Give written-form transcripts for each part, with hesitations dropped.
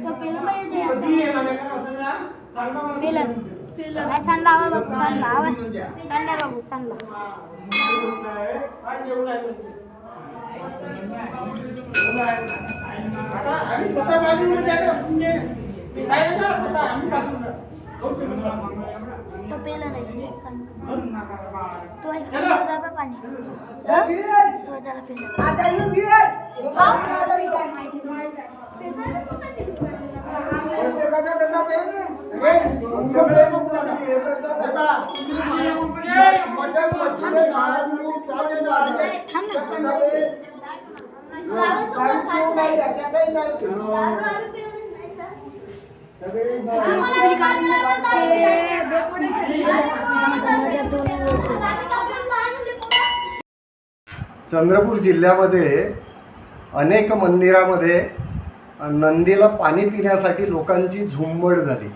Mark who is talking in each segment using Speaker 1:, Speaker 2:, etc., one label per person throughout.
Speaker 1: तो पेलं पाहिजे पेलं पेलं सांडला हवा बाबू सांडला हवा सांडला बाबू सांडला
Speaker 2: आता आम्ही स्वतः बाजूला गेलो म्हणजे काय ना स्वतः आम्ही बाजूला
Speaker 1: तो पेलं नाही तो एक पेलं पाणी तो त्याला पेलं आता येऊ बियर
Speaker 3: चंद्रपूर जिल्ह्यामध्ये अनेक मंदिरामध्ये नंदीला पाणी पिण्यासाठी लोकांची झुंबड झाली.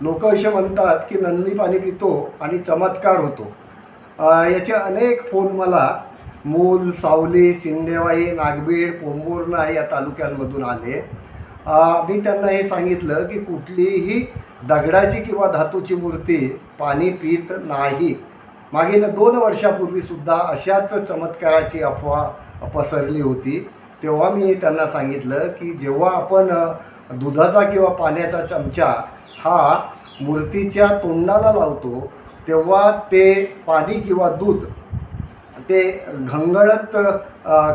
Speaker 3: लोक असे म्हणतात की नंदी पाणी पितो आणि चमत्कार होतो. याचे अनेक फोन मला मूल, सावली, सिंदेवाई, नागबीड, पोंभुर्णा या तालुक्यांमधून आले. मी त्यांना हे सांगितलं की कुठलीही दगडाची किंवा धातूची मूर्ती पाणी पित नाही. मागील 2 वर्षापूर्वीसुद्धा अशाच चमत्काराची अफवा पसरली होती. तेव्हा मी त्यांना सांगितलं की जेव्हा आपण दुधाचा किंवा पाण्याचा चमचा हा मूर्तीच्या तोंडाला लावतो तेव्हा ते पाणी किंवा दूध ते घंगळत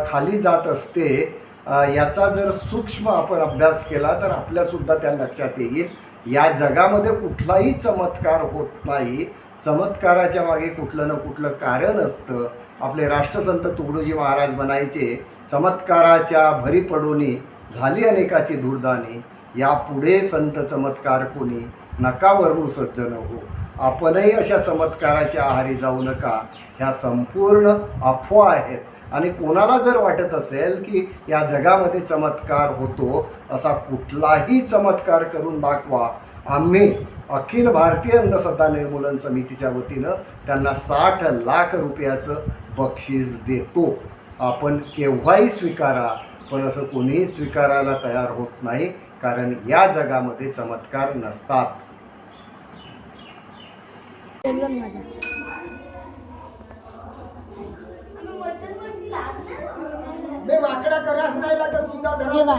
Speaker 3: खाली जात असते. याचा जर सूक्ष्म आपण अभ्यास केला तर आपल्यासुद्धा त्या लक्षात येईल या जगामध्ये कुठलाही चमत्कार होत नाही. चमत्काराच्या मागे कुठलं ना कुठलं कारण असतं. आपले राष्ट्रसंत तुकडोजी महाराज म्हणायचे, चमत्काराच्या भरी पडोनी झाली अनेकाची दुर्दानी, यापुढे संत चमत्कार कोणी नका वर्णू सज्जन हो. आपणही अशा चमत्काराच्या आहारी जाऊ नका. ह्या संपूर्ण अफवा आहेत. आणि कोणाला जर वाटत असेल की या जगामध्ये चमत्कार होतो, असा कुठलाही चमत्कार करून दाखवा. आम्ही अखिल भारतीय अंधश्रद्धा निर्मूलन समितीच्या वतीनं त्यांना 60 लाख रुपयाचं बक्षीस देतो. आपण केव्हाही स्वीकारा, पण असं कोणीही स्वीकारायला तयार होत नाही, कारण या जगामध्ये चमत्कार नसतात.
Speaker 2: वाकडा कराच नाही लागत, सीधा धरा.